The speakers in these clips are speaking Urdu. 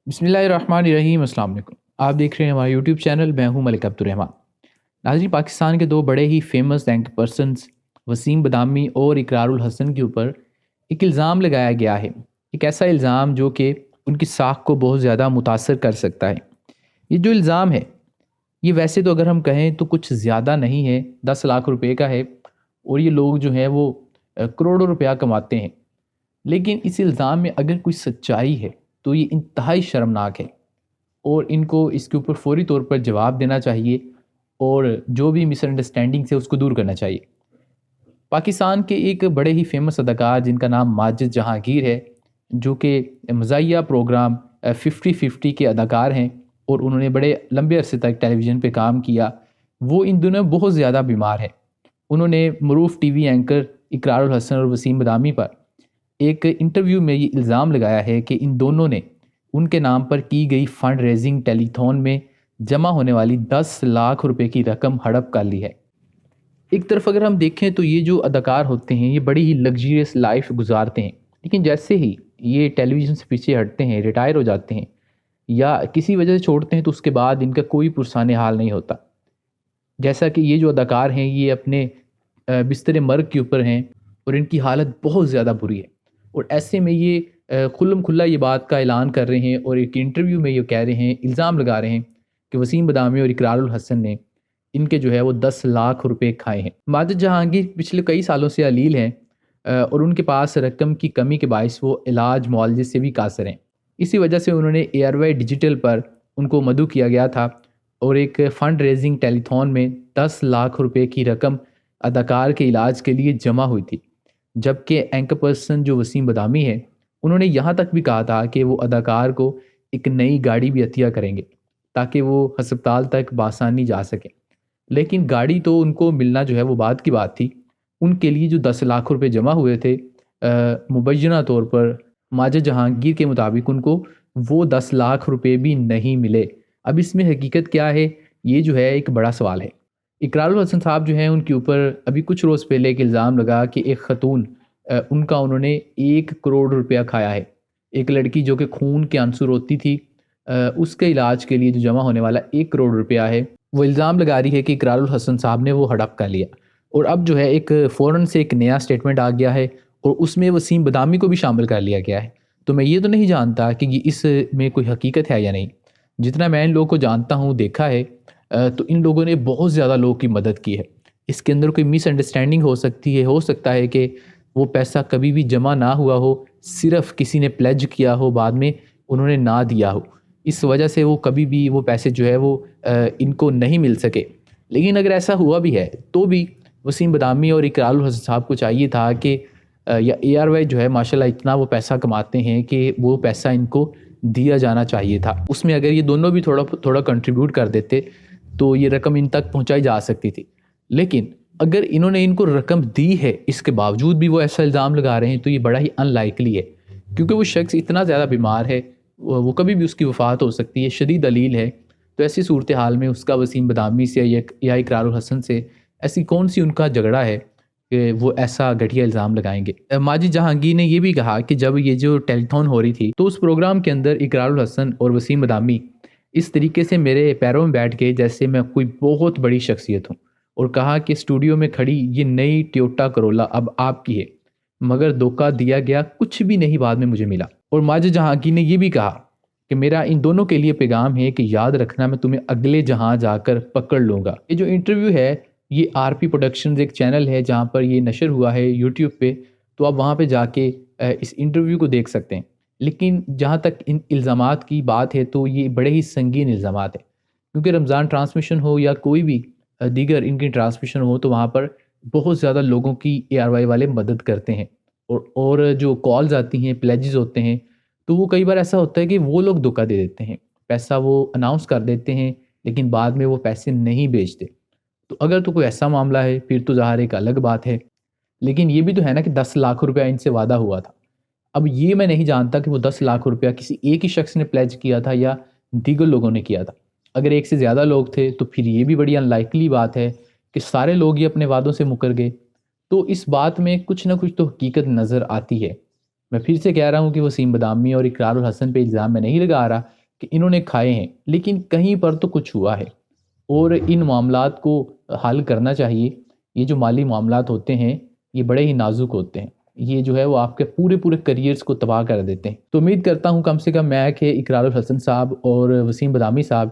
بسم اللہ الرحمن الرحیم۔ السلام علیکم، آپ دیکھ رہے ہیں ہمارا یوٹیوب چینل، میں ہوں ملک عبدالرحمان۔ ناظرین، پاکستان کے دو بڑے ہی famous anchor persons Wasim Badami اور اقرار الحسن کے اوپر ایک الزام لگایا گیا ہے۔ ایک ایسا الزام جو کہ ان کی ساکھ کو بہت زیادہ متاثر کر سکتا ہے۔ یہ جو الزام ہے یہ ویسے تو اگر ہم کہیں تو کچھ زیادہ نہیں ہے، 10 لاکھ روپے کا ہے، اور یہ لوگ جو ہیں وہ کروڑوں روپیہ کماتے ہیں۔ لیکن اس الزام میں اگر کوئی سچائی ہے تو یہ انتہائی شرمناک ہے، اور ان کو اس کے اوپر فوری طور پر جواب دینا چاہیے، اور جو بھی مس انڈرسٹینڈنگ ہے اس کو دور کرنا چاہیے۔ پاکستان کے ایک بڑے ہی فیمس اداکار جن کا نام ماجد جہانگیر ہے، جو کہ مزاحیہ پروگرام 50-50 کے اداکار ہیں، اور انہوں نے بڑے لمبے عرصے تک ٹیلی ویژن پہ کام کیا، وہ ان دنوں بہت زیادہ بیمار ہیں۔ انہوں نے معروف ٹی وی اینکر اقرار الحسن اور وسیم بدامی پر ایک انٹرویو میں یہ الزام لگایا ہے کہ ان دونوں نے ان کے نام پر کی گئی فنڈ ریزنگ ٹیلی تھون میں جمع ہونے والی 10 لاکھ روپے کی رقم ہڑپ کر لی ہے۔ ایک طرف اگر ہم دیکھیں تو یہ جو اداکار ہوتے ہیں یہ بڑی ہی لگژریس لائف گزارتے ہیں، لیکن جیسے ہی یہ ٹیلی ویژن سے پیچھے ہٹتے ہیں، ریٹائر ہو جاتے ہیں یا کسی وجہ سے چھوڑتے ہیں، تو اس کے بعد ان کا کوئی پرسان حال نہیں ہوتا۔ جیسا کہ یہ جو اداکار ہیں یہ اپنے بستر مرگ کے اوپر ہیں، اور ان کی حالت بہت زیادہ بری ہے، اور ایسے میں یہ کھلم کھلا یہ بات کا اعلان کر رہے ہیں، اور ایک انٹرویو میں یہ کہہ رہے ہیں، الزام لگا رہے ہیں کہ وسیم بدامی اور اقرار الحسن نے ان کے جو ہے وہ 10 لاکھ روپے کھائے ہیں۔ ماجد جہانگیر پچھلے کئی سالوں سے علیل ہیں، اور ان کے پاس رقم کی کمی کے باعث وہ علاج معالجے سے بھی قاصر ہیں۔ اسی وجہ سے انہوں نے اے آر وائی ڈیجیٹل پر ان کو مدعو کیا گیا تھا، اور ایک فنڈ ریزنگ ٹیلی تھون میں 10 لاکھ روپے کی رقم اداکار کے علاج کے لیے جمع ہوئی تھی۔ جبکہ اینکر پرسن جو وسیم بدامی ہے، انہوں نے یہاں تک بھی کہا تھا کہ وہ اداکار کو ایک نئی گاڑی بھی عطیہ کریں گے تاکہ وہ ہسپتال تک بآسانی جا سکیں۔ لیکن گاڑی تو ان کو ملنا جو ہے وہ بعد کی بات تھی۔ ان کے لیے جو 10 لاکھ روپے جمع ہوئے تھے، مبینہ طور پر ماجد جہانگیر کے مطابق ان کو وہ 10 لاکھ روپے بھی نہیں ملے۔ اب اس میں حقیقت کیا ہے، یہ جو ہے ایک بڑا سوال ہے۔ اقرار الحسن صاحب جو ہیں ان کے اوپر ابھی کچھ روز پہلے ایک الزام لگا کہ ایک خاتون ان کا انہوں نے 1 کروڑ روپیہ کھایا ہے۔ ایک لڑکی جو کہ خون کے عنصر ہوتی تھی، اس کے علاج کے لیے جو جمع ہونے والا 1 کروڑ روپیہ ہے، وہ الزام لگا رہی ہے کہ اقرار الحسن صاحب نے وہ ہڑپ کر لیا۔ اور اب جو ہے ایک فوراً سے ایک نیا سٹیٹمنٹ آ گیا ہے، اور اس میں وسیم بدامی کو بھی شامل کر لیا گیا ہے۔ تو میں یہ تو نہیں جانتا کہ یہ اس میں کوئی حقیقت ہے یا نہیں۔ جتنا میں ان لوگوں کو جانتا ہوں، دیکھا ہے، تو ان لوگوں نے بہت زیادہ لوگوں کی مدد کی ہے۔ اس کے اندر کوئی مس انڈرسٹینڈنگ ہو سکتی ہے، ہو سکتا ہے کہ وہ پیسہ کبھی بھی جمع نہ ہوا ہو، صرف کسی نے پلیج کیا ہو، بعد میں انہوں نے نہ دیا ہو، اس وجہ سے وہ کبھی بھی وہ پیسے جو ہے وہ ان کو نہیں مل سکے۔ لیکن اگر ایسا ہوا بھی ہے تو بھی وسیم بدامی اور اقرار الحسن صاحب کو چاہیے تھا کہ یا اے آر وائی جو ہے ماشاءاللہ اتنا وہ پیسہ کماتے ہیں کہ وہ پیسہ ان کو دیا جانا چاہیے تھا۔ اس میں اگر یہ دونوں بھی تھوڑا کنٹریبیوٹ کر دیتے تو یہ رقم ان تک پہنچائی جا سکتی تھی۔ لیکن اگر انہوں نے ان کو رقم دی ہے، اس کے باوجود بھی وہ ایسا الزام لگا رہے ہیں، تو یہ بڑا ہی ان لائکلی ہے، کیونکہ وہ شخص اتنا زیادہ بیمار ہے، وہ کبھی بھی اس کی وفات ہو سکتی ہے، شدید علیل ہے۔ تو ایسی صورتحال میں اس کا وسیم بدامی سے یا اقرار الحسن سے ایسی کون سی ان کا جھگڑا ہے کہ وہ ایسا گھٹیا الزام لگائیں گے۔ ماجد جہانگیر نے یہ بھی کہا کہ جب یہ جو ٹیلی تھون ہو رہی تھی تو اس پروگرام کے اندر اقرار الحسن اور وسیم بدامی اس طریقے سے میرے پیروں میں بیٹھ گئے جیسے میں کوئی بہت بڑی شخصیت ہوں، اور کہا کہ اسٹوڈیو میں کھڑی یہ نئی ٹویوٹا کرولا اب آپ کی ہے، مگر دھوکہ دیا گیا، کچھ بھی نہیں بعد میں مجھے ملا۔ اور ماجد جہانگیر نے یہ بھی کہا کہ میرا ان دونوں کے لیے پیغام ہے کہ یاد رکھنا، میں تمہیں اگلے جہاں جا کر پکڑ لوں گا۔ یہ جو انٹرویو ہے یہ آر پی پروڈکشنز ایک چینل ہے جہاں پر یہ نشر ہوا ہے یوٹیوب پہ، تو آپ وہاں پہ جا کے اس انٹرویو کو دیکھ سکتے ہیں۔ لیکن جہاں تک ان الزامات کی بات ہے تو یہ بڑے ہی سنگین الزامات ہیں، کیونکہ رمضان ٹرانسمیشن ہو یا کوئی بھی دیگر ان کی ٹرانسمیشن ہو تو وہاں پر بہت زیادہ لوگوں کی اے آر وائی والے مدد کرتے ہیں، اور جو کالز آتی ہیں، پلیجز ہوتے ہیں، تو وہ کئی بار ایسا ہوتا ہے کہ وہ لوگ دھوکہ دے دیتے ہیں، پیسہ وہ اناؤنس کر دیتے ہیں لیکن بعد میں وہ پیسے نہیں بھیجتے۔ تو اگر تو کوئی ایسا معاملہ ہے پھر تو ظاہر ایک الگ بات ہے، لیکن یہ بھی تو ہے نا کہ 10 لاکھ روپیہ ان سے وعدہ ہوا تھا۔ اب یہ میں نہیں جانتا کہ وہ 10 لاکھ روپیہ کسی ایک ہی شخص نے پلیج کیا تھا یا دیگر لوگوں نے کیا تھا۔ اگر ایک سے زیادہ لوگ تھے تو پھر یہ بھی بڑی ان لائکلی بات ہے کہ سارے لوگ یہ اپنے وعدوں سے مکر گئے۔ تو اس بات میں کچھ نہ کچھ تو حقیقت نظر آتی ہے۔ میں پھر سے کہہ رہا ہوں کہ وسیم بدامی اور اقرار الحسن پہ الزام میں نہیں لگا رہا، کہ انہوں نے کھائے ہیں، لیکن کہیں پر تو کچھ ہوا ہے اور ان معاملات کو حل کرنا چاہیے۔ یہ جو مالی معاملات ہوتے ہیں یہ بڑے ہی نازک ہوتے ہیں، یہ جو ہے وہ آپ کے پورے کریئرز کو تباہ کر دیتے ہیں۔ تو امید کرتا ہوں کم سے کم میں کہ اقرار الحسن صاحب اور وسیم بدامی صاحب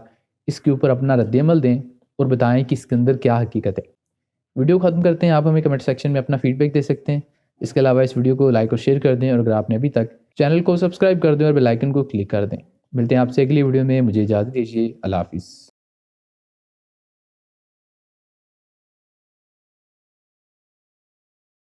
اس کے اوپر اپنا رد عمل دیں اور بتائیں کہ اس کے اندر کیا حقیقت ہے۔ ویڈیو ختم کرتے ہیں، آپ ہمیں کمنٹ سیکشن میں اپنا فیڈ بیک دے سکتے ہیں۔ اس کے علاوہ اس ویڈیو کو لائک اور شیئر کر دیں، اور اگر آپ نے ابھی تک چینل کو سبسکرائب کر دیں اور بیل آئیکن کو کلک کر دیں۔ ملتے ہیں آپ سے اگلی ویڈیو میں، مجھے اجازت دیجیے، اللہ حافظ۔